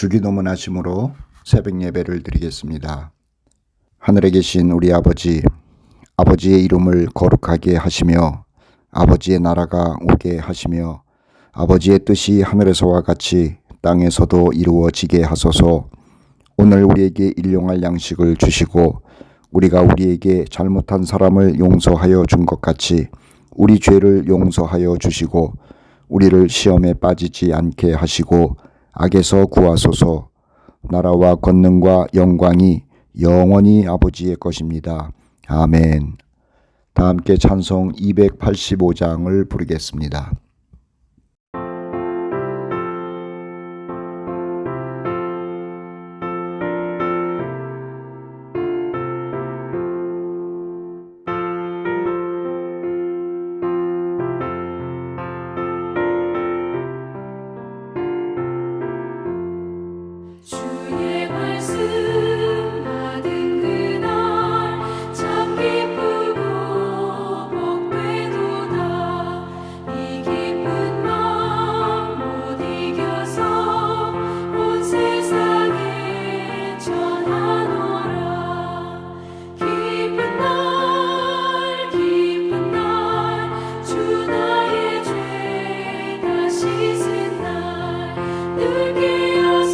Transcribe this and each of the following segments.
주기도문하심으로 새벽 예배를 드리겠습니다. 하늘에 계신 우리 아버지, 아버지의 이름을 거룩하게 하시며 아버지의 나라가 오게 하시며 아버지의 뜻이 하늘에서와 같이 땅에서도 이루어지게 하소서. 오늘 우리에게 일용할 양식을 주시고 우리가 우리에게 잘못한 사람을 용서하여 준 것 같이 우리 죄를 용서하여 주시고 우리를 시험에 빠지지 않게 하시고 악에서 구하소서. 나라와 권능과 영광이 영원히 아버지의 것입니다. 아멘. 다 함께 찬송 285장을 부르겠습니다. 주의 말씀 받은 그날 참 기쁘고 복되도다. 이 기쁜 마음 못 이겨서 온 세상에 전하노라. 기쁜 날 주 나의 죄 다 씻은 날 늘 깨어서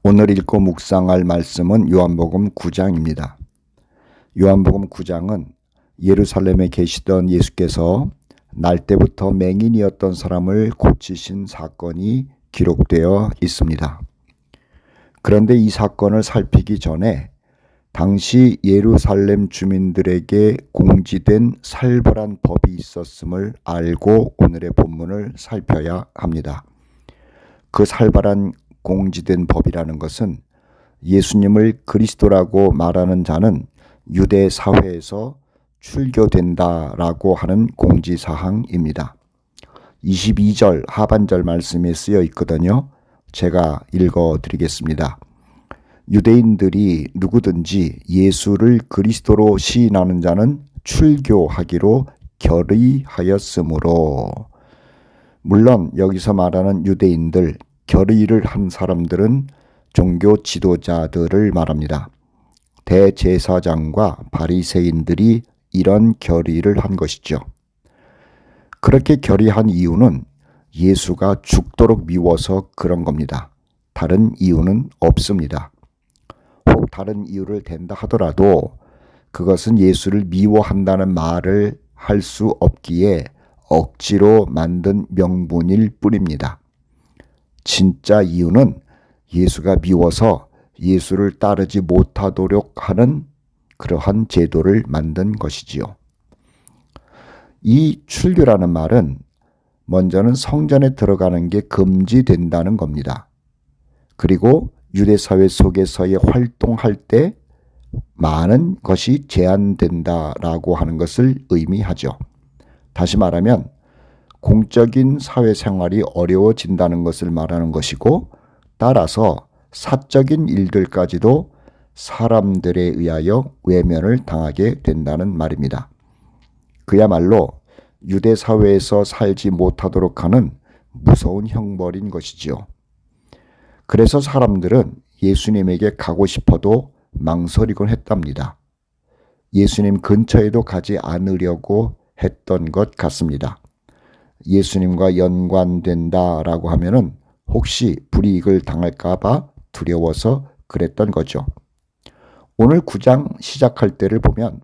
오늘 읽고 묵상할 말씀은 요한복음 9장입니다. 요한복음 9장은 예루살렘에 계시던 예수께서 날 때부터 맹인이었던 사람을 고치신 사건이 기록되어 있습니다. 그런데 이 사건을 살피기 전에 당시 예루살렘 주민들에게 공지된 살벌한 법이 있었음을 알고 오늘의 본문을 살펴야 합니다. 그 살벌한 공지된 법이라는 것은 예수님을 그리스도라고 말하는 자는 유대 사회에서 출교된다라고 하는 공지사항입니다. 22절 하반절 말씀에 쓰여 있거든요. 제가 읽어드리겠습니다. 유대인들이 누구든지 예수를 그리스도로 시인하는 자는 출교하기로 결의하였으므로. 물론 여기서 말하는 유대인들, 결의를 한 사람들은 종교 지도자들을 말합니다. 대제사장과 바리새인들이 이런 결의를 한 것이죠. 그렇게 결의한 이유는 예수가 죽도록 미워서 그런 겁니다. 다른 이유는 없습니다. 혹 다른 이유를 댄다 하더라도 그것은 예수를 미워한다는 말을 할 수 없기에 억지로 만든 명분일 뿐입니다. 진짜 이유는 예수가 미워서 예수를 따르지 못하도록 하는 그러한 제도를 만든 것이지요. 이 출교라는 말은 먼저는 성전에 들어가는 게 금지된다는 겁니다. 그리고 유대사회 속에서의 활동할 때 많은 것이 제한된다라고 하는 것을 의미하죠. 다시 말하면 공적인 사회생활이 어려워진다는 것을 말하는 것이고, 따라서 사적인 일들까지도 사람들에 의하여 외면을 당하게 된다는 말입니다. 그야말로 유대 사회에서 살지 못하도록 하는 무서운 형벌인 것이지요. 그래서 사람들은 예수님에게 가고 싶어도 망설이곤 했답니다. 예수님 근처에도 가지 않으려고 했던 것 같습니다. 예수님과 연관된다라고 하면은 혹시 불이익을 당할까봐 두려워서 그랬던 거죠. 오늘 9장 시작할 때를 보면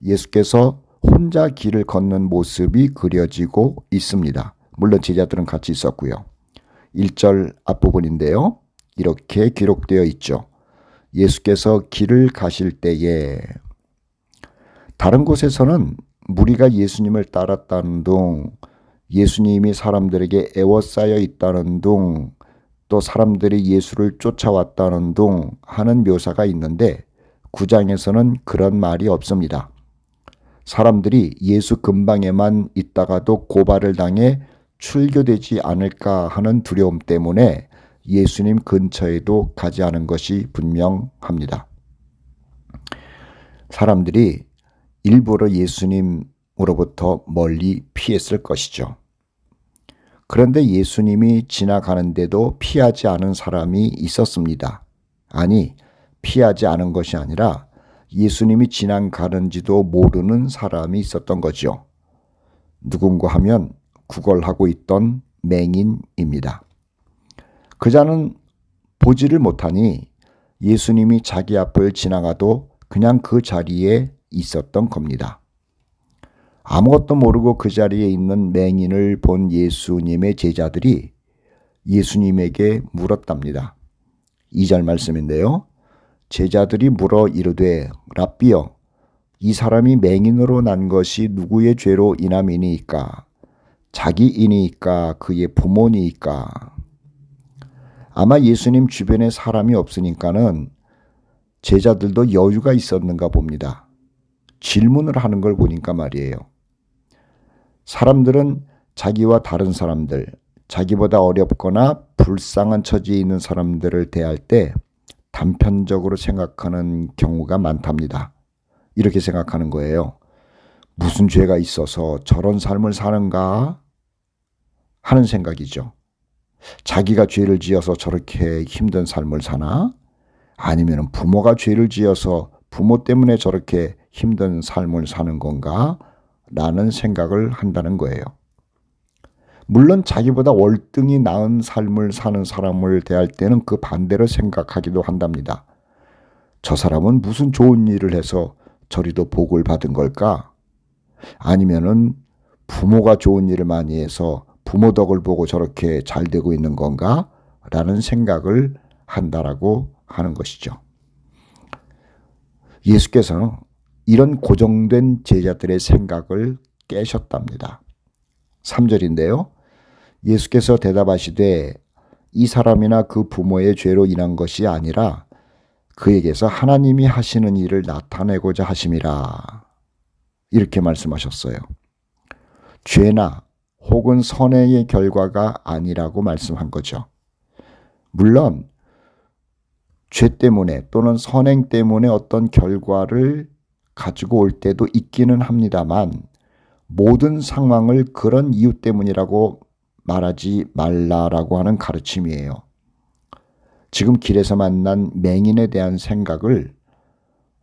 예수께서 혼자 길을 걷는 모습이 그려지고 있습니다. 물론 제자들은 같이 있었고요. 1절 앞부분인데요. 이렇게 기록되어 있죠. 예수께서 길을 가실 때에, 다른 곳에서는 무리가 예수님을 따랐다는 둥, 예수님이 사람들에게 애워싸여 있다는 둥, 또 사람들이 예수를 쫓아왔다는 둥 하는 묘사가 있는데 9장에서는 그런 말이 없습니다. 사람들이 예수 근방에만 있다가도 고발을 당해 출교되지 않을까 하는 두려움 때문에 예수님 근처에도 가지 않은 것이 분명합니다. 사람들이 일부러 예수님으로부터 멀리 피했을 것이죠. 그런데 예수님이 지나가는데도 피하지 않은 사람이 있었습니다. 아니, 피하지 않은 것이 아니라 예수님이 지나가는지도 모르는 사람이 있었던 거죠. 누군가 하면 구걸하고 있던 맹인입니다. 그자는 보지를 못하니 예수님이 자기 앞을 지나가도 그냥 그 자리에 있었던 겁니다. 아무것도 모르고 그 자리에 있는 맹인을 본 예수님의 제자들이 예수님에게 물었답니다. 2절 말씀인데요. 제자들이 물어 이르되 랍비여, 이 사람이 맹인으로 난 것이 누구의 죄로 인함이니이까? 자기이니이까 그의 부모니이까? 아마 예수님 주변에 사람이 없으니까는 제자들도 여유가 있었는가 봅니다. 질문을 하는 걸 보니까 말이에요. 사람들은 자기와 다른 사람들, 자기보다 어렵거나 불쌍한 처지에 있는 사람들을 대할 때 단편적으로 생각하는 경우가 많답니다. 이렇게 생각하는 거예요. 무슨 죄가 있어서 저런 삶을 사는가 하는 생각이죠. 자기가 죄를 지어서 저렇게 힘든 삶을 사나? 아니면 부모가 죄를 지어서 부모 때문에 저렇게 힘든 삶을 사는 건가? 라는 생각을 한다는 거예요. 물론 자기보다 월등히 나은 삶을 사는 사람을 대할 때는 그 반대로 생각하기도 한답니다. 저 사람은 무슨 좋은 일을 해서 저리도 복을 받은 걸까? 아니면은 부모가 좋은 일을 많이 해서 부모 덕을 보고 저렇게 잘 되고 있는 건가? 라는 생각을 한다라고 하는 것이죠. 예수께서는 이런 고정된 제자들의 생각을 깨셨답니다. 3절인데요. 예수께서 대답하시되 이 사람이나 그 부모의 죄로 인한 것이 아니라 그에게서 하나님이 하시는 일을 나타내고자 하심이라. 이렇게 말씀하셨어요. 죄나 혹은 선행의 결과가 아니라고 말씀한 거죠. 물론 죄 때문에 또는 선행 때문에 어떤 결과를 가지고 올 때도 있기는 합니다만 모든 상황을 그런 이유 때문이라고 말하지 말라라고 하는 가르침이에요. 지금 길에서 만난 맹인에 대한 생각을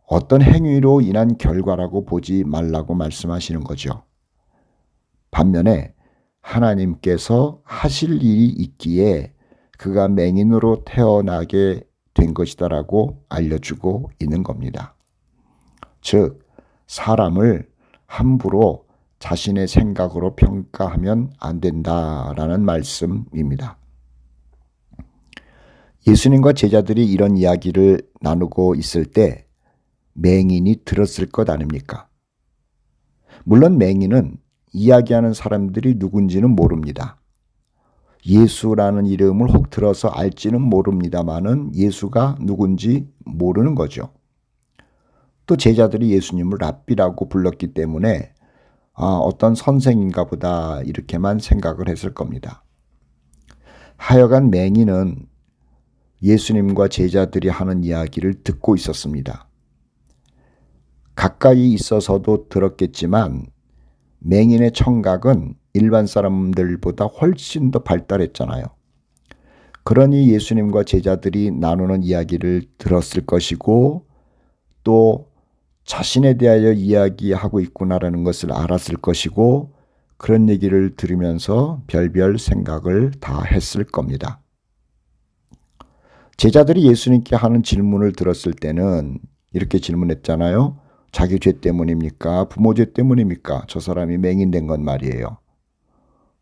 어떤 행위로 인한 결과라고 보지 말라고 말씀하시는 거죠. 반면에 하나님께서 하실 일이 있기에 그가 맹인으로 태어나게 된 것이다라고 알려주고 있는 겁니다. 즉, 사람을 함부로 자신의 생각으로 평가하면 안 된다라는 말씀입니다. 예수님과 제자들이 이런 이야기를 나누고 있을 때 맹인이 들었을 것 아닙니까? 물론 맹인은 이야기하는 사람들이 누군지는 모릅니다. 예수라는 이름을 혹 들어서 알지는 모릅니다만은 예수가 누군지 모르는 거죠. 또 제자들이 예수님을 랍비라고 불렀기 때문에 어떤 선생인가 보다 이렇게만 생각을 했을 겁니다. 하여간 맹인은 예수님과 제자들이 하는 이야기를 듣고 있었습니다. 가까이 있어서도 들었겠지만 맹인의 청각은 일반 사람들보다 훨씬 더 발달했잖아요. 그러니 예수님과 제자들이 나누는 이야기를 들었을 것이고 또 자신에 대하여 이야기하고 있구나라는 것을 알았을 것이고 그런 얘기를 들으면서 별별 생각을 다 했을 겁니다. 제자들이 예수님께 하는 질문을 들었을 때는 이렇게 질문했잖아요. 자기 죄 때문입니까? 부모 죄 때문입니까? 저 사람이 맹인된 건 말이에요.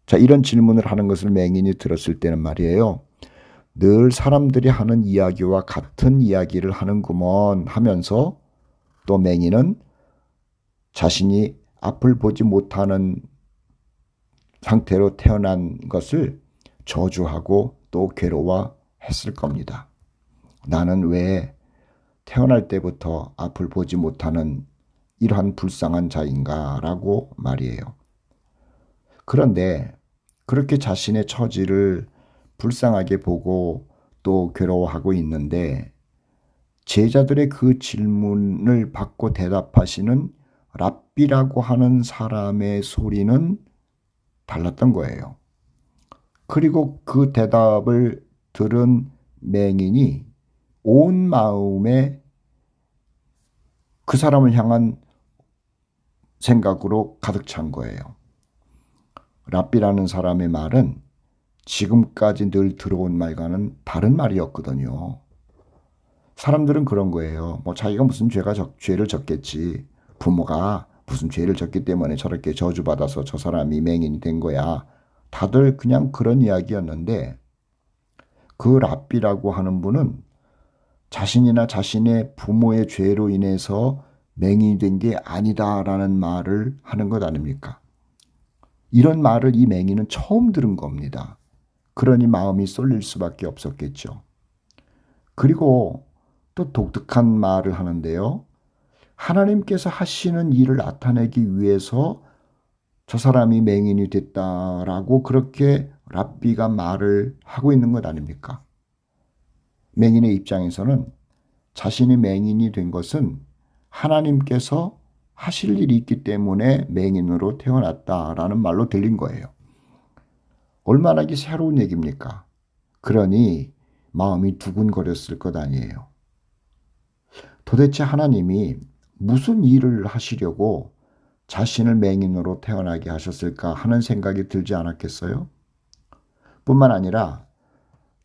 자, 이런 질문을 하는 것을 맹인이 들었을 때는 말이에요. 늘 사람들이 하는 이야기와 같은 이야기를 하는구먼 하면서 또 맹인은 자신이 앞을 보지 못하는 상태로 태어난 것을 저주하고 또 괴로워했을 겁니다. 나는 왜 태어날 때부터 앞을 보지 못하는 이러한 불쌍한 자인가라고 말이에요. 그런데 그렇게 자신의 처지를 불쌍하게 보고 또 괴로워하고 있는데 제자들의 그 질문을 받고 대답하시는 랍비라고 하는 사람의 소리는 달랐던 거예요. 그리고 그 대답을 들은 맹인이 온 마음에 그 사람을 향한 생각으로 가득 찬 거예요. 랍비라는 사람의 말은 지금까지 늘 들어온 말과는 다른 말이었거든요. 사람들은 그런 거예요. 자기가 무슨 죄를 졌겠지. 부모가 무슨 죄를 졌기 때문에 저렇게 저주받아서 저 사람이 맹인이 된 거야. 다들 그냥 그런 이야기였는데 그 랍비라고 하는 분은 자신이나 자신의 부모의 죄로 인해서 맹인이 된 게 아니다라는 말을 하는 것 아닙니까? 이런 말을 이 맹인은 처음 들은 겁니다. 그러니 마음이 쏠릴 수밖에 없었겠죠. 그리고 또 독특한 말을 하는데요. 하나님께서 하시는 일을 나타내기 위해서 저 사람이 맹인이 됐다라고 그렇게 랍비가 말을 하고 있는 것 아닙니까? 맹인의 입장에서는 자신이 맹인이 된 것은 하나님께서 하실 일이 있기 때문에 맹인으로 태어났다라는 말로 들린 거예요. 얼마나 이게 새로운 얘기입니까? 그러니 마음이 두근거렸을 것 아니에요. 도대체 하나님이 무슨 일을 하시려고 자신을 맹인으로 태어나게 하셨을까 하는 생각이 들지 않았겠어요? 뿐만 아니라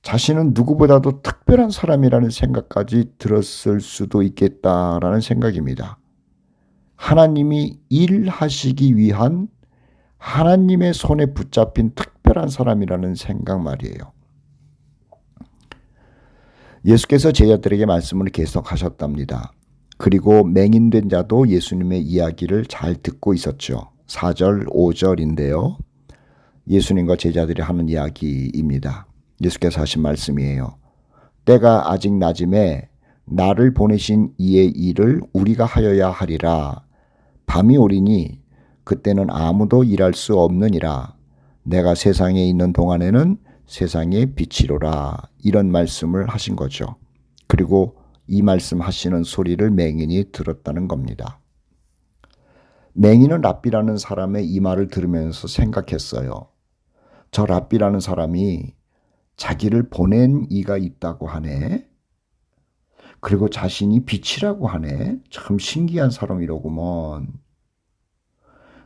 자신은 누구보다도 특별한 사람이라는 생각까지 들었을 수도 있겠다라는 생각입니다. 하나님이 일하시기 위한 하나님의 손에 붙잡힌 특별한 사람이라는 생각 말이에요. 예수께서 제자들에게 말씀을 계속하셨답니다. 그리고 맹인된 자도 예수님의 이야기를 잘 듣고 있었죠. 4절, 5절인데요. 예수님과 제자들이 하는 이야기입니다. 예수께서 하신 말씀이에요. 때가 아직 낮음에 나를 보내신 이의 일을 우리가 하여야 하리라. 밤이 오리니 그때는 아무도 일할 수 없느니라. 내가 세상에 있는 동안에는 세상의 빛이로라. 이런 말씀을 하신 거죠. 그리고 이 말씀 하시는 소리를 맹인이 들었다는 겁니다. 맹인은 랍비라는 사람의 이 말을 들으면서 생각했어요. 저 랍비라는 사람이 자기를 보낸 이가 있다고 하네. 그리고 자신이 빛이라고 하네. 참 신기한 사람이로구먼.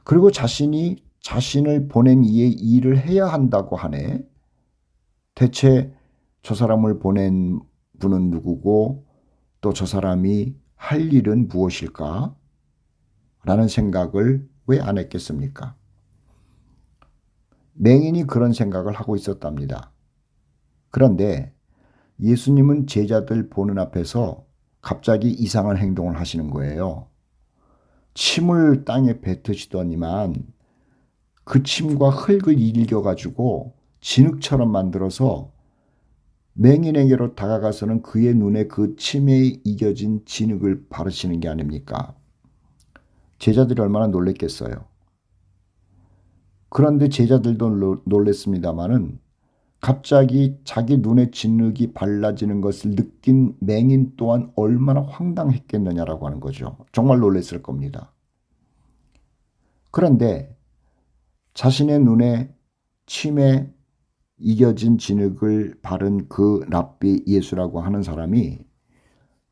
그리고 자신이 자신을 보낸 이의 일을 해야 한다고 하네. 대체 저 사람을 보낸 분은 누구고 또 저 사람이 할 일은 무엇일까? 라는 생각을 왜 안 했겠습니까? 맹인이 그런 생각을 하고 있었답니다. 그런데 예수님은 제자들 보는 앞에서 갑자기 이상한 행동을 하시는 거예요. 침을 땅에 뱉으시더니만 그 침과 흙을 일겨가지고 진흙처럼 만들어서 맹인에게로 다가가서는 그의 눈에 그 침에 이겨진 진흙을 바르시는 게 아닙니까? 제자들이 얼마나 놀랬겠어요. 그런데 제자들도 놀랬습니다마는 갑자기 자기 눈에 진흙이 발라지는 것을 느낀 맹인 또한 얼마나 황당했겠느냐라고 하는 거죠. 정말 놀랬을 겁니다. 그런데 자신의 눈에 침에 이겨진 진흙을 바른 그 랍비 예수라고 하는 사람이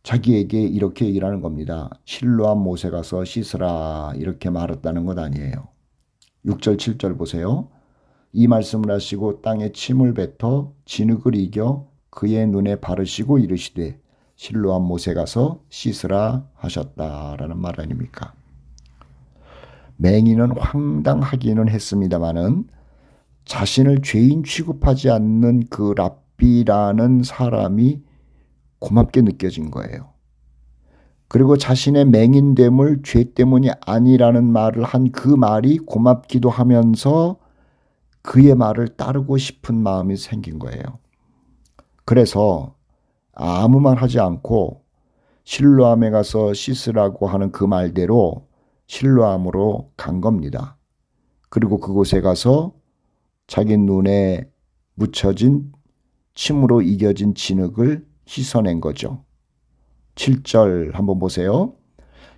자기에게 이렇게 얘기를 하는 겁니다. 실로암 못에 가서 씻으라 이렇게 말했다는 것 아니에요. 6절 7절 보세요. 이 말씀을 하시고 땅에 침을 뱉어 진흙을 이겨 그의 눈에 바르시고 이르시되 실로암 못에 가서 씻으라 하셨다라는 말 아닙니까? 맹인은 황당하기는 했습니다마는 자신을 죄인 취급하지 않는 그 랍비라는 사람이 고맙게 느껴진 거예요. 그리고 자신의 맹인됨을 죄 때문이 아니라는 말을 한 그 말이 고맙기도 하면서 그의 말을 따르고 싶은 마음이 생긴 거예요. 그래서 아무 말 하지 않고 실로암에 가서 씻으라고 하는 그 말대로 실로암으로 간 겁니다. 그리고 그곳에 가서 자기 눈에 묻혀진 침으로 이겨진 진흙을 씻어낸 거죠. 7절 한번 보세요.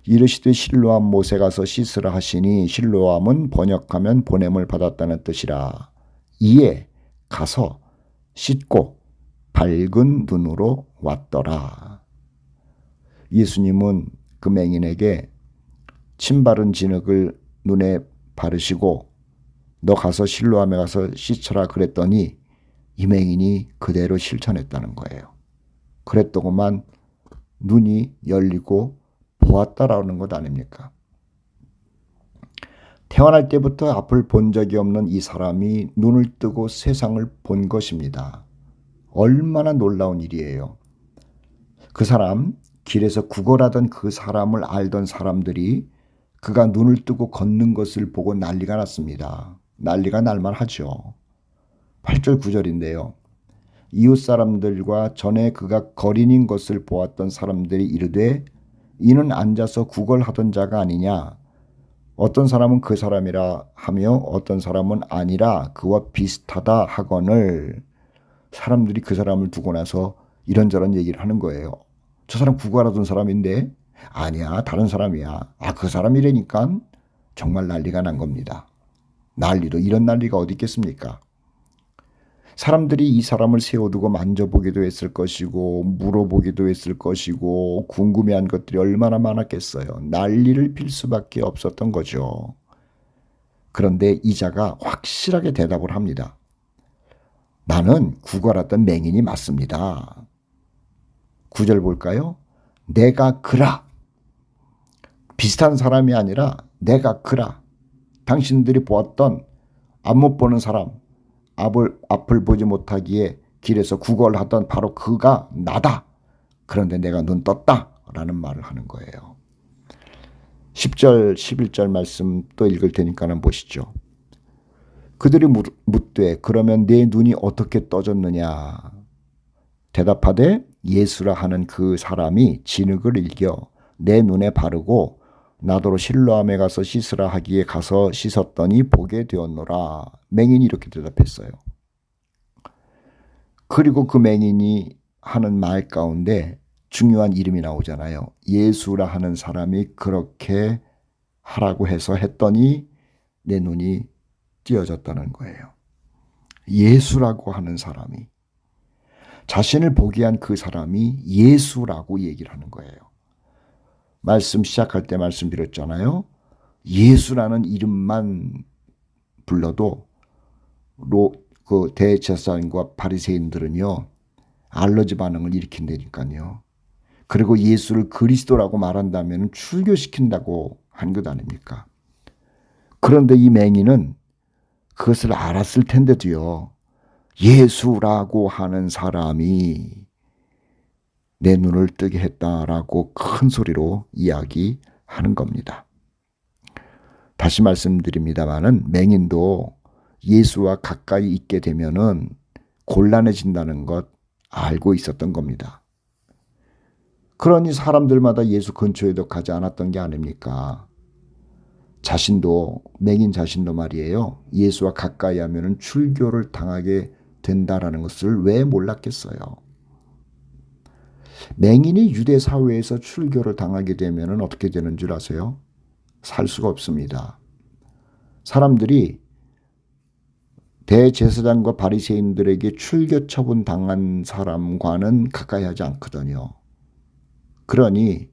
이르시되 실로암 못에 가서 씻으라 하시니 실로암은 번역하면 보냄을 받았다는 뜻이라. 이에 가서 씻고 밝은 눈으로 왔더라. 예수님은 그 맹인에게 침 바른 진흙을 눈에 바르시고 너 가서 실로암에 가서 씻어라 그랬더니 이 맹인이 그대로 실천했다는 거예요. 그랬더구만 눈이 열리고 보았다라는 것 아닙니까? 태어날 때부터 앞을 본 적이 없는 이 사람이 눈을 뜨고 세상을 본 것입니다. 얼마나 놀라운 일이에요. 그 사람, 길에서 구걸하던 그 사람을 알던 사람들이 그가 눈을 뜨고 걷는 것을 보고 난리가 났습니다. 난리가 날만하죠. 8절 9절인데요. 이웃 사람들과 전에 그가 거린인 것을 보았던 사람들이 이르되 이는 앉아서 구걸하던 자가 아니냐. 어떤 사람은 그 사람이라 하며 어떤 사람은 아니라 그와 비슷하다 하거늘. 사람들이 그 사람을 두고 나서 이런저런 얘기를 하는 거예요. 저 사람 구걸하던 사람인데 아니야 다른 사람이야. 그 사람이라니까. 정말 난리가 난 겁니다. 난리도 이런 난리가 어디 있겠습니까? 사람들이 이 사람을 세워두고 만져보기도 했을 것이고 물어보기도 했을 것이고 궁금해한 것들이 얼마나 많았겠어요. 난리를 필 수밖에 없었던 거죠. 그런데 이자가 확실하게 대답을 합니다. 나는 구걸하던 맹인이 맞습니다. 9절 볼까요? 내가 그라. 비슷한 사람이 아니라 내가 그라. 당신들이 보았던 앞 못 보는 사람, 앞을 보지 못하기에 길에서 구걸하던 바로 그가 나다. 그런데 내가 눈 떴다 라는 말을 하는 거예요. 10절 11절 말씀 또 읽을 테니까 보시죠. 그들이 묻되 그러면 내 눈이 어떻게 떠졌느냐. 대답하되 예수라 하는 그 사람이 진흙을 일겨 내 눈에 바르고 나더러 실로암에 가서 씻으라 하기에 가서 씻었더니 보게 되었노라. 맹인이 이렇게 대답했어요. 그리고 그 맹인이 하는 말 가운데 중요한 이름이 나오잖아요. 예수라 하는 사람이 그렇게 하라고 해서 했더니 내 눈이 띄어졌다는 거예요. 예수라고 하는 사람이, 자신을 보게 한 그 사람이 예수라고 얘기를 하는 거예요. 말씀 시작할 때 말씀드렸잖아요. 예수라는 이름만 불러도 그 대제사장과 바리새인들은요 알러지 반응을 일으킨다니까요. 그리고 예수를 그리스도라고 말한다면 출교시킨다고 한 것 아닙니까? 그런데 이 맹인은 그것을 알았을 텐데도요. 예수라고 하는 사람이 내 눈을 뜨게 했다라고 큰 소리로 이야기하는 겁니다. 다시 말씀드립니다마는 맹인도 예수와 가까이 있게 되면은 곤란해진다는 것 알고 있었던 겁니다. 그러니 사람들마다 예수 근처에도 가지 않았던 게 아닙니까? 맹인 자신도 말이에요. 예수와 가까이 하면은 출교를 당하게 된다라는 것을 왜 몰랐겠어요? 맹인이 유대 사회에서 출교를 당하게 되면은 어떻게 되는 줄 아세요? 살 수가 없습니다. 사람들이 대제사장과 바리새인들에게 출교 처분 당한 사람과는 가까이 하지 않거든요. 그러니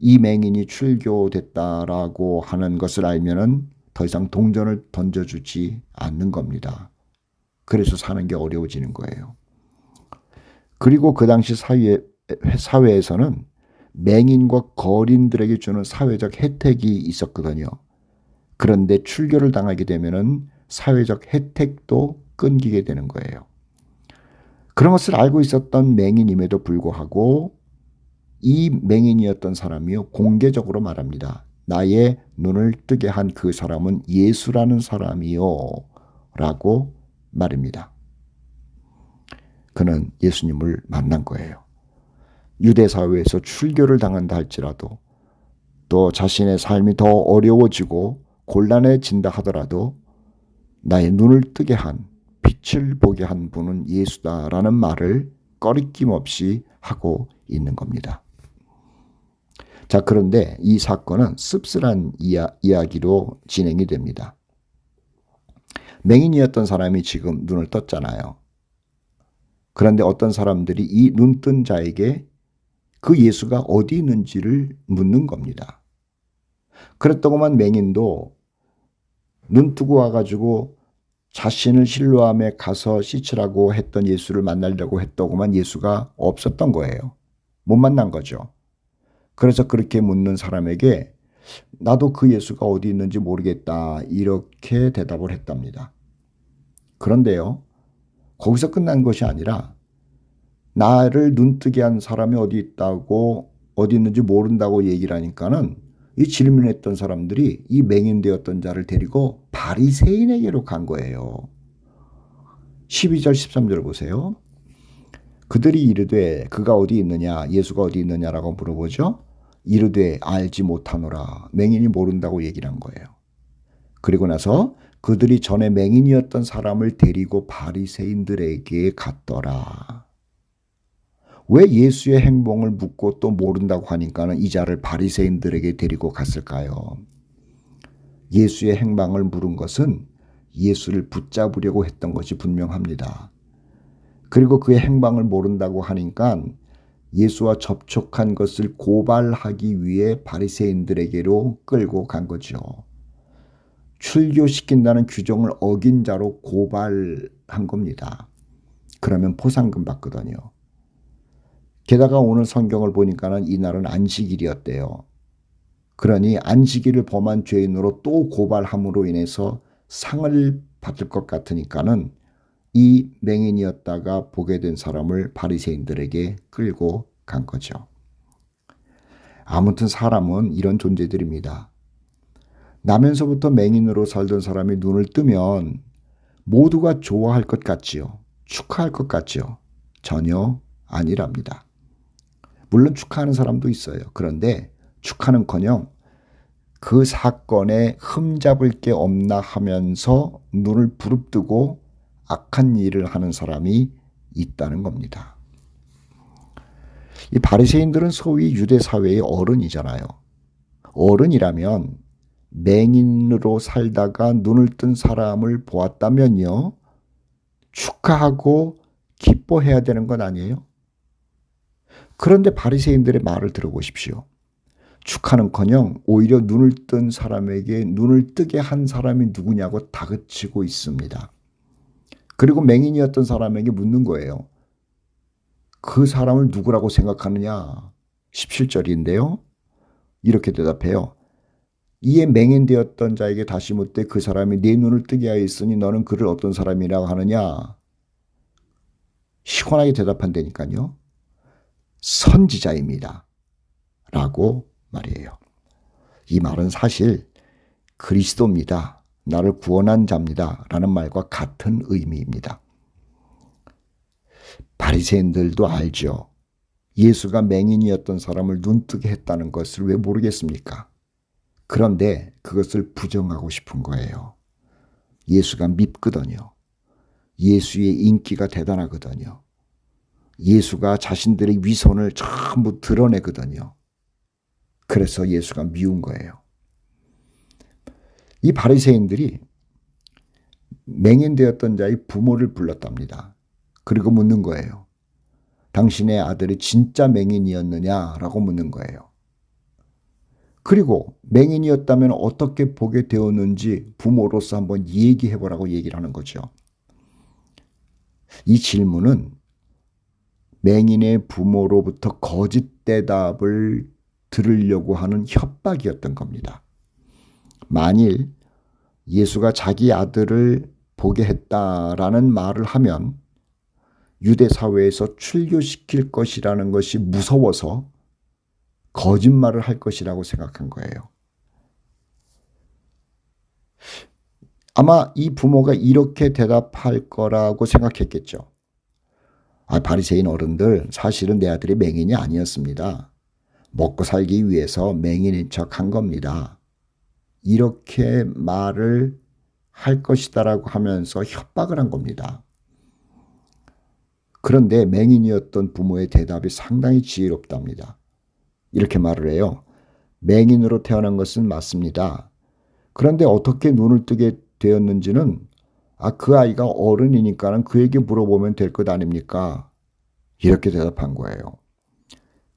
이 맹인이 출교됐다라고 하는 것을 알면은 더 이상 동전을 던져주지 않는 겁니다. 그래서 사는 게 어려워지는 거예요. 그리고 그 당시 사회에서는 맹인과 거린들에게 주는 사회적 혜택이 있었거든요. 그런데 출교를 당하게 되면은 사회적 혜택도 끊기게 되는 거예요. 그런 것을 알고 있었던 맹인임에도 불구하고 이 맹인이었던 사람이요, 공개적으로 말합니다. 나의 눈을 뜨게 한 그 사람은 예수라는 사람이요 라고 말입니다. 그는 예수님을 만난 거예요. 유대 사회에서 출교를 당한다 할지라도, 또 자신의 삶이 더 어려워지고 곤란해진다 하더라도 나의 눈을 뜨게 한, 빛을 보게 한 분은 예수다라는 말을 꺼리낌 없이 하고 있는 겁니다. 자, 그런데 이 사건은 씁쓸한 이야기로 진행이 됩니다. 맹인이었던 사람이 지금 눈을 떴잖아요. 그런데 어떤 사람들이 이 눈뜬 자에게 그 예수가 어디 있는지를 묻는 겁니다. 그랬더구만 맹인도 눈 뜨고 와가지고 자신을 실로암에 가서 씻으라고 했던 예수를 만나려고 했더구만 예수가 없었던 거예요. 못 만난 거죠. 그래서 그렇게 묻는 사람에게 나도 그 예수가 어디 있는지 모르겠다 이렇게 대답을 했답니다. 그런데요, 거기서 끝난 것이 아니라 나를 눈뜨게 한 사람이 어디 있다고, 어디 있는지 모른다고 얘기를 하니까는 이 질문했던 사람들이 이 맹인되었던 자를 데리고 바리새인에게로 간 거예요. 12절 13절 보세요. 그들이 이르되 그가 어디 있느냐, 예수가 어디 있느냐라고 물어보죠. 이르되 알지 못하노라. 맹인이 모른다고 얘기를 한 거예요. 그리고 나서 그들이 전에 맹인이었던 사람을 데리고 바리새인들에게 갔더라. 왜 예수의 행동을 묻고 또 모른다고 하니까는 이 자를 바리새인들에게 데리고 갔을까요? 예수의 행방을 물은 것은 예수를 붙잡으려고 했던 것이 분명합니다. 그리고 그의 행방을 모른다고 하니까 예수와 접촉한 것을 고발하기 위해 바리새인들에게로 끌고 간 거죠. 출교시킨다는 규정을 어긴 자로 고발한 겁니다. 그러면 포상금 받거든요. 게다가 오늘 성경을 보니까는 이날은 안식일이었대요. 그러니 안식일을 범한 죄인으로 또 고발함으로 인해서 상을 받을 것 같으니까는 이 맹인이었다가 보게 된 사람을 바리새인들에게 끌고 간 거죠. 아무튼 사람은 이런 존재들입니다. 나면서부터 맹인으로 살던 사람이 눈을 뜨면 모두가 좋아할 것 같지요. 축하할 것 같지요. 전혀 아니랍니다. 물론 축하하는 사람도 있어요. 그런데 축하는커녕 그 사건에 흠잡을 게 없나 하면서 눈을 부릅뜨고 악한 일을 하는 사람이 있다는 겁니다. 이 바리새인들은 소위 유대 사회의 어른이잖아요. 어른이라면 맹인으로 살다가 눈을 뜬 사람을 보았다면요, 축하하고 기뻐해야 되는 건 아니에요? 그런데 바리새인들의 말을 들어보십시오. 축하는커녕 오히려 눈을 뜬 사람에게 눈을 뜨게 한 사람이 누구냐고 다그치고 있습니다. 그리고 맹인이었던 사람에게 묻는 거예요. 그 사람을 누구라고 생각하느냐? 17절인데요. 이렇게 대답해요. 이에 맹인되었던 자에게 다시 묻되 그 사람이 네 눈을 뜨게 하였으니 너는 그를 어떤 사람이라고 하느냐? 시원하게 대답한다니까요. 선지자입니다. 라고 말이에요. 이 말은 사실 그리스도입니다. 나를 구원한 자입니다. 라는 말과 같은 의미입니다. 바리새인들도 알죠. 예수가 맹인이었던 사람을 눈뜨게 했다는 것을 왜 모르겠습니까? 그런데 그것을 부정하고 싶은 거예요. 예수가 밉거든요. 예수의 인기가 대단하거든요. 예수가 자신들의 위선을 전부 드러내거든요. 그래서 예수가 미운 거예요. 이 바리새인들이 맹인되었던 자의 부모를 불렀답니다. 그리고 묻는 거예요. 당신의 아들이 진짜 맹인이었느냐라고 묻는 거예요. 그리고 맹인이었다면 어떻게 보게 되었는지 부모로서 한번 얘기해보라고 얘기를 하는 거죠. 이 질문은 맹인의 부모로부터 거짓 대답을 들으려고 하는 협박이었던 겁니다. 만일 예수가 자기 아들을 보게 했다라는 말을 하면 유대 사회에서 출교시킬 것이라는 것이 무서워서 거짓말을 할 것이라고 생각한 거예요. 아마 이 부모가 이렇게 대답할 거라고 생각했겠죠. 바리새인 어른들, 사실은 내 아들이 맹인이 아니었습니다. 먹고 살기 위해서 맹인인 척 한 겁니다. 이렇게 말을 할 것이다라고 하면서 협박을 한 겁니다. 그런데 맹인이었던 부모의 대답이 상당히 지혜롭답니다. 이렇게 말을 해요. 맹인으로 태어난 것은 맞습니다. 그런데 어떻게 눈을 뜨게 되었는지는 그 아이가 어른이니까는 그에게 물어보면 될 것 아닙니까? 이렇게 대답한 거예요.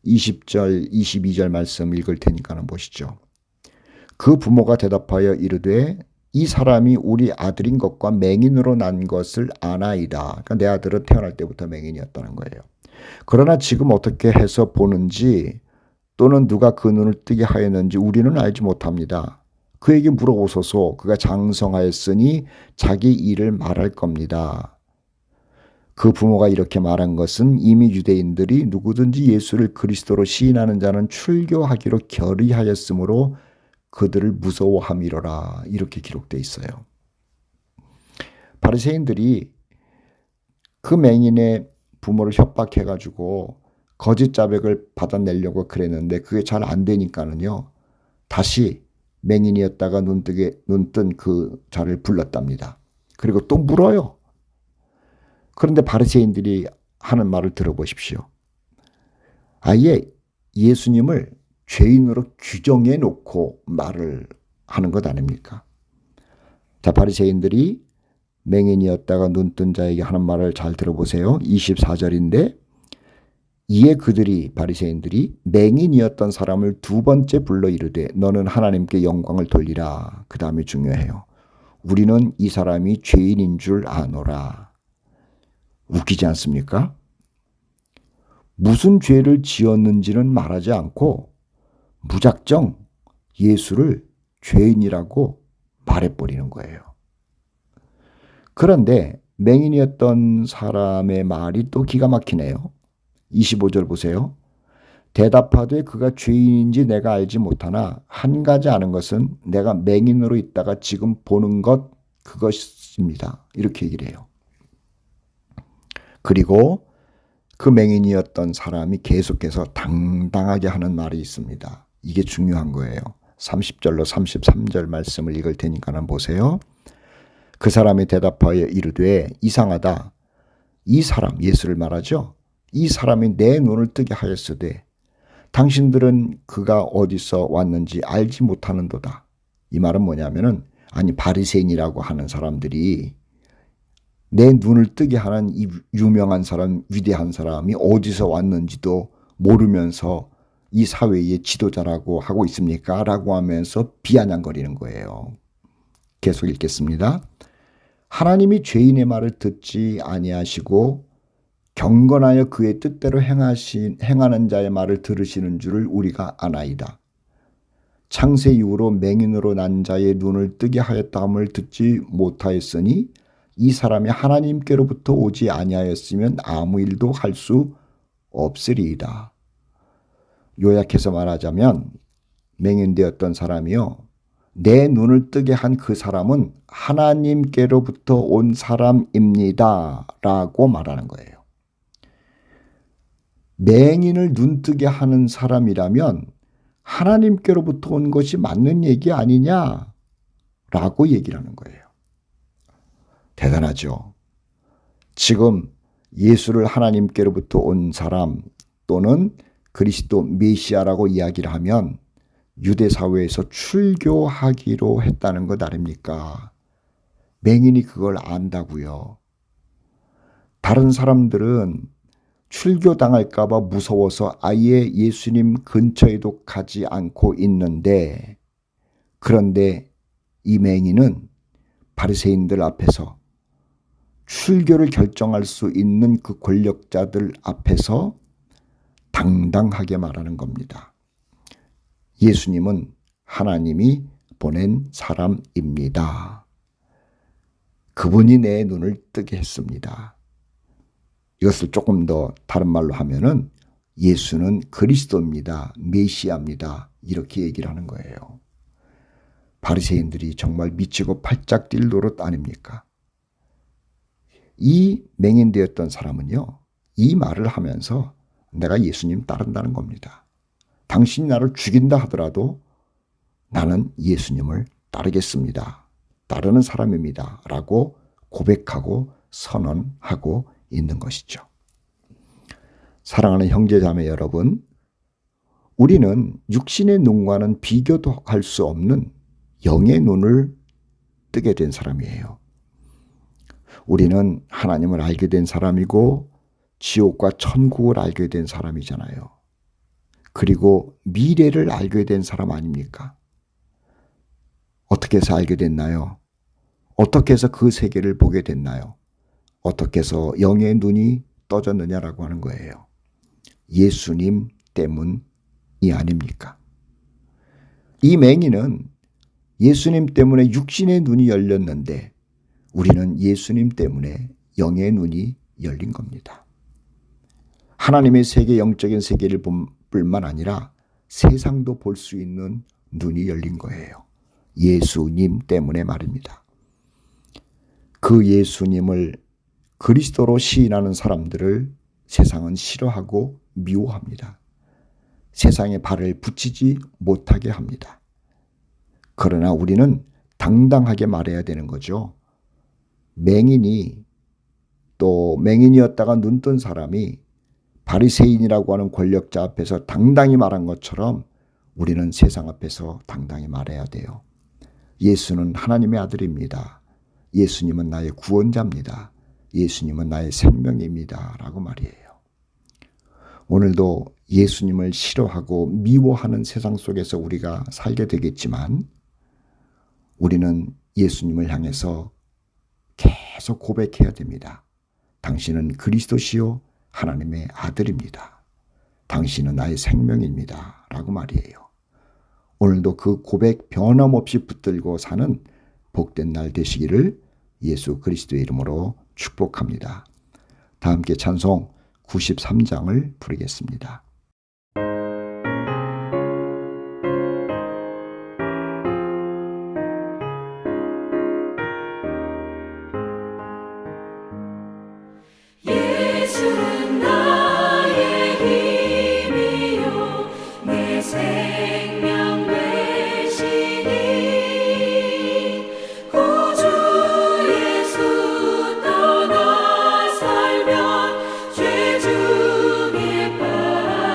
20절, 22절 말씀 읽을 테니까는 보시죠. 그 부모가 대답하여 이르되 이 사람이 우리 아들인 것과 맹인으로 난 것을 아나이다. 그러니까 내 아들은 태어날 때부터 맹인이었다는 거예요. 그러나 지금 어떻게 해서 보는지 또는 누가 그 눈을 뜨게 하였는지 우리는 알지 못합니다. 그에게 물어보소서. 그가 장성하였으니 자기 일을 말할 겁니다. 그 부모가 이렇게 말한 것은 이미 유대인들이 누구든지 예수를 그리스도로 시인하는 자는 출교하기로 결의하였으므로 그들을 무서워함이로라. 이렇게 기록되어 있어요. 바리새인들이 그 맹인의 부모를 협박해가지고 거짓 자백을 받아내려고 그랬는데 그게 잘 안 되니까는요. 다시 맹인이었다가 눈뜬 그 자를 불렀답니다. 그리고 또 물어요. 그런데 바리새인들이 하는 말을 들어보십시오. 아예 예수님을 죄인으로 규정해 놓고 말을 하는 것 아닙니까? 자, 바리새인들이 맹인이었다가 눈뜬 자에게 하는 말을 잘 들어보세요. 24절인데 이에 그들이 바리새인들이 맹인이었던 사람을 두 번째 불러 이르되 너는 하나님께 영광을 돌리라. 그 다음이 중요해요. 우리는 이 사람이 죄인인 줄 아노라. 웃기지 않습니까? 무슨 죄를 지었는지는 말하지 않고 무작정 예수를 죄인이라고 말해버리는 거예요. 그런데 맹인이었던 사람의 말이 또 기가 막히네요. 25절 보세요. 대답하되 그가 죄인인지 내가 알지 못하나 한 가지 아는 것은 내가 맹인으로 있다가 지금 보는 것 그것입니다. 이렇게 얘기를 해요. 그리고 그 맹인이었던 사람이 계속해서 당당하게 하는 말이 있습니다. 이게 중요한 거예요. 30절로 33절 말씀을 읽을 테니까 한번 보세요. 그 사람이 대답하여 이르되 이상하다. 이 사람, 예수를 말하죠. 이 사람이 내 눈을 뜨게 하였으되 당신들은 그가 어디서 왔는지 알지 못하는도다. 이 말은 뭐냐면은 바리새인이라고 하는 사람들이 내 눈을 뜨게 하는 이 유명한 사람, 위대한 사람이 어디서 왔는지도 모르면서 이 사회의 지도자라고 하고 있습니까? 라고 하면서 비아냥거리는 거예요. 계속 읽겠습니다. 하나님이 죄인의 말을 듣지 아니하시고 경건하여 그의 뜻대로 행하는 자의 말을 들으시는 줄을 우리가 아나이다. 창세 이후로 맹인으로 난 자의 눈을 뜨게 하였다함을 듣지 못하였으니 이 사람이 하나님께로부터 오지 아니하였으면 아무 일도 할 수 없으리이다. 요약해서 말하자면 맹인되었던 사람이요, 내 눈을 뜨게 한 그 사람은 하나님께로부터 온 사람입니다 라고 말하는 거예요. 맹인을 눈뜨게 하는 사람이라면 하나님께로부터 온 것이 맞는 얘기 아니냐 라고 얘기를 하는 거예요. 대단하죠. 지금 예수를 하나님께로부터 온 사람 또는 그리스도 메시아라고 이야기를 하면 유대 사회에서 출교하기로 했다는 것 아닙니까? 맹인이 그걸 안다고요. 다른 사람들은 출교당할까 봐 무서워서 아예 예수님 근처에도 가지 않고 있는데, 그런데 이 맹인은 바리새인들 앞에서 출교를 결정할 수 있는 그 권력자들 앞에서 당당하게 말하는 겁니다. 예수님은 하나님이 보낸 사람입니다. 그분이 내 눈을 뜨게 했습니다. 이것을 조금 더 다른 말로 하면은 예수는 그리스도입니다. 메시아입니다. 이렇게 얘기를 하는 거예요. 바리새인들이 정말 미치고 팔짝 뛸 노릇 아닙니까? 이 맹인되었던 사람은요, 이 말을 하면서 내가 예수님 따른다는 겁니다. 당신이 나를 죽인다 하더라도 나는 예수님을 따르겠습니다. 따르는 사람입니다. 라고 고백하고 선언하고 있는 것이죠. 사랑하는 형제자매 여러분, 우리는 육신의 눈과는 비교도 할 수 없는 영의 눈을 뜨게 된 사람이에요. 우리는 하나님을 알게 된 사람이고 지옥과 천국을 알게 된 사람이잖아요. 그리고 미래를 알게 된 사람 아닙니까? 어떻게 해서 알게 됐나요? 어떻게 해서 그 세계를 보게 됐나요? 어떻게 해서 영의 눈이 떠졌느냐라고 하는 거예요. 예수님 때문이 아닙니까? 이 맹인은 예수님 때문에 육신의 눈이 열렸는데 우리는 예수님 때문에 영의 눈이 열린 겁니다. 하나님의 세계, 영적인 세계를 볼 뿐만 아니라 세상도 볼 수 있는 눈이 열린 거예요. 예수님 때문에 말입니다. 그 예수님을 그리스도로 시인하는 사람들을 세상은 싫어하고 미워합니다. 세상에 발을 붙이지 못하게 합니다. 그러나 우리는 당당하게 말해야 되는 거죠. 맹인이 또 맹인이었다가 눈 뜬 사람이 바리새인이라고 하는 권력자 앞에서 당당히 말한 것처럼 우리는 세상 앞에서 당당히 말해야 돼요. 예수는 하나님의 아들입니다. 예수님은 나의 구원자입니다. 예수님은 나의 생명입니다. 라고 말이에요. 오늘도 예수님을 싫어하고 미워하는 세상 속에서 우리가 살게 되겠지만 우리는 예수님을 향해서 계속 고백해야 됩니다. 당신은 그리스도시요 하나님의 아들입니다. 당신은 나의 생명입니다. 라고 말이에요. 오늘도 그 고백 변함없이 붙들고 사는 복된 날 되시기를 예수 그리스도의 이름으로 축복합니다. 다 함께 찬송 93장을 부르겠습니다. 예수는 나의 힘이요 내 생명 되시니 구주 예수 떠나 살면 죄 중에 빠지리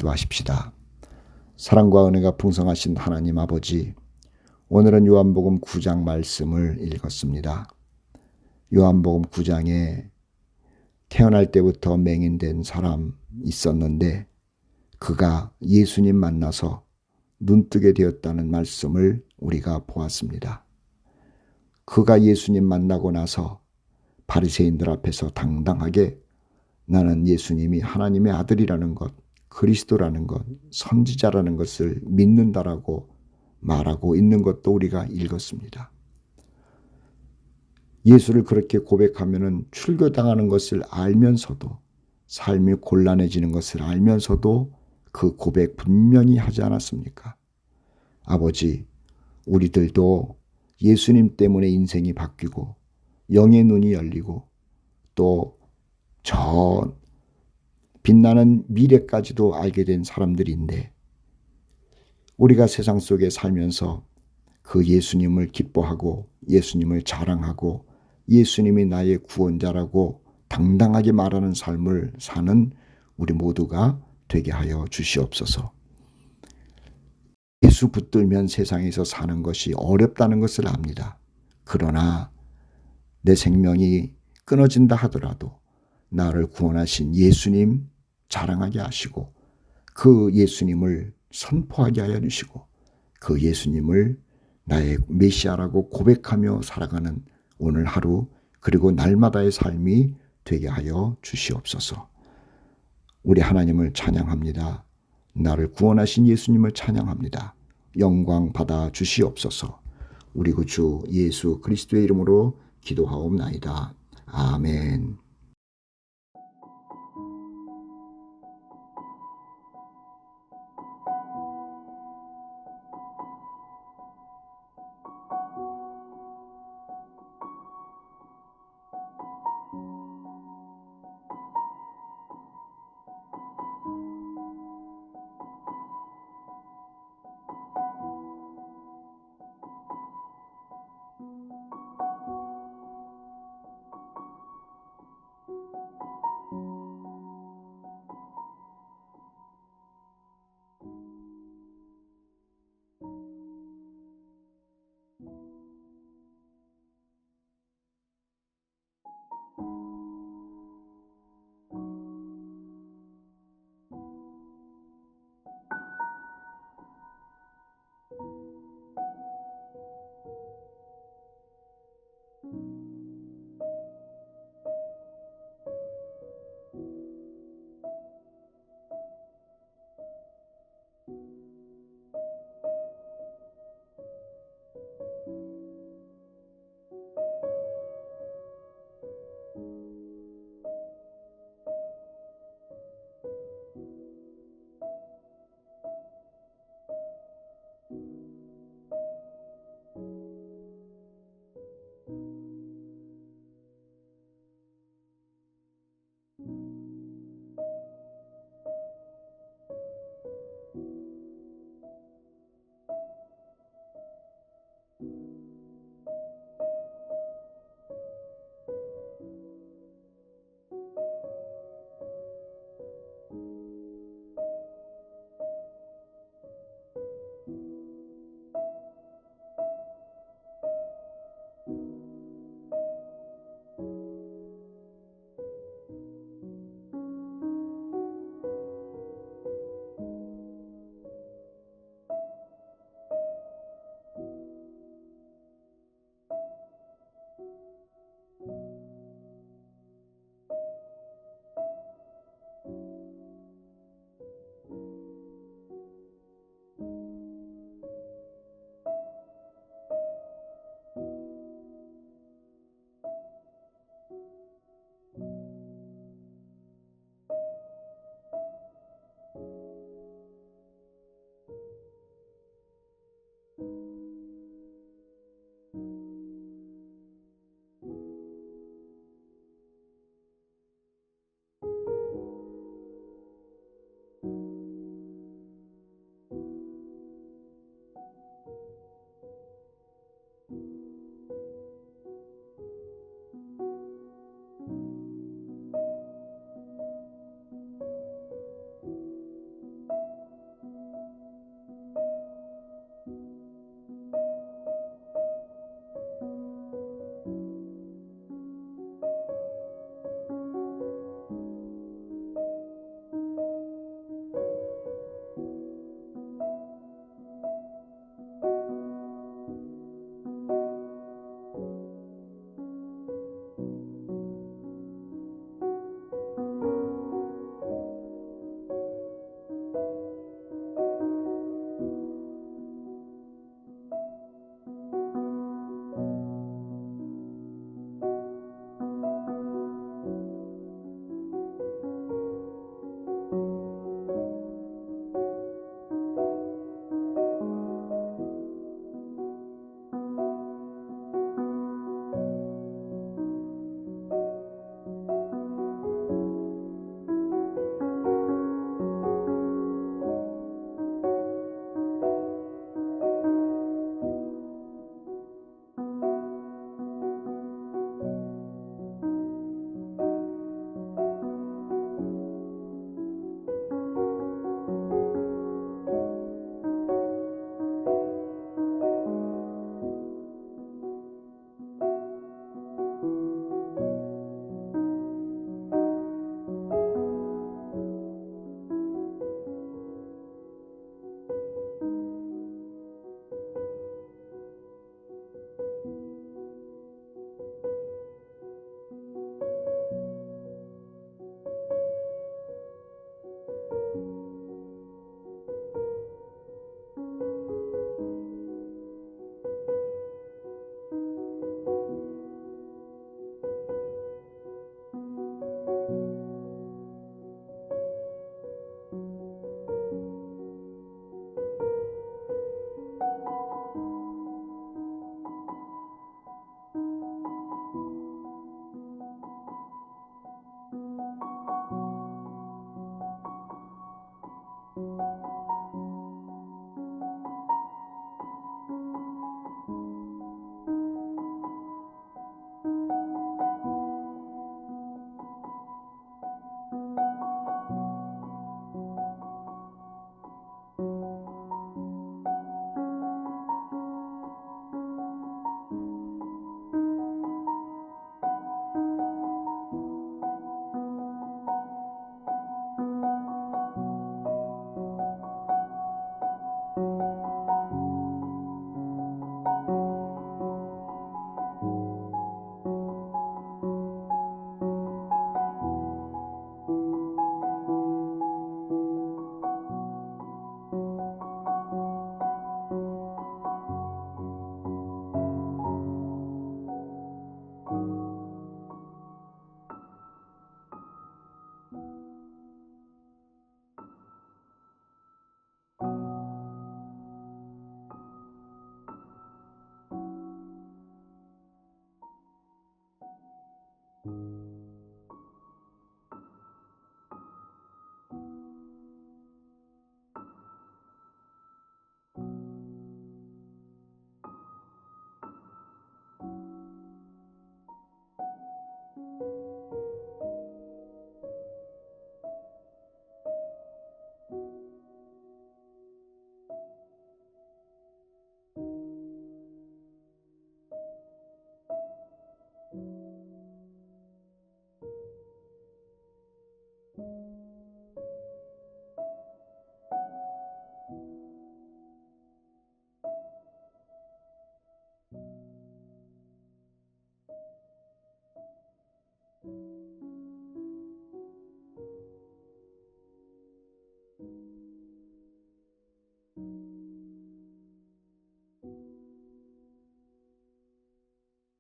기도하십시다. 사랑과 은혜가 풍성하신 하나님 아버지, 오늘은 요한복음 9장 말씀을 읽었습니다. 요한복음 9장에 태어날 때부터 맹인된 사람 있었는데 그가 예수님 만나서 눈뜨게 되었다는 말씀을 우리가 보았습니다. 그가 예수님 만나고 나서 바리새인들 앞에서 당당하게 나는 예수님이 하나님의 아들이라는 것, 그리스도라는 것, 선지자라는 것을 믿는다라고 말하고 있는 것도 우리가 읽었습니다. 예수를 그렇게 고백하면은 출교당하는 것을 알면서도, 삶이 곤란해지는 것을 알면서도 그 고백 분명히 하지 않았습니까? 아버지, 우리들도 예수님 때문에 인생이 바뀌고 영의 눈이 열리고 또 저 빛나는 미래까지도 알게 된 사람들인데 우리가 세상 속에 살면서 그 예수님을 기뻐하고 예수님을 자랑하고 예수님이 나의 구원자라고 당당하게 말하는 삶을 사는 우리 모두가 되게 하여 주시옵소서. 예수 붙들면 세상에서 사는 것이 어렵다는 것을 압니다. 그러나 내 생명이 끊어진다 하더라도 나를 구원하신 예수님 자랑하게 하시고 그 예수님을 선포하게 하여 주시고 그 예수님을 나의 메시아라고 고백하며 살아가는 오늘 하루 그리고 날마다의 삶이 되게 하여 주시옵소서. 우리 하나님을 찬양합니다. 나를 구원하신 예수님을 찬양합니다. 영광 받아 주시옵소서. 우리 구주 예수 그리스도의 이름으로 기도하옵나이다. 아멘.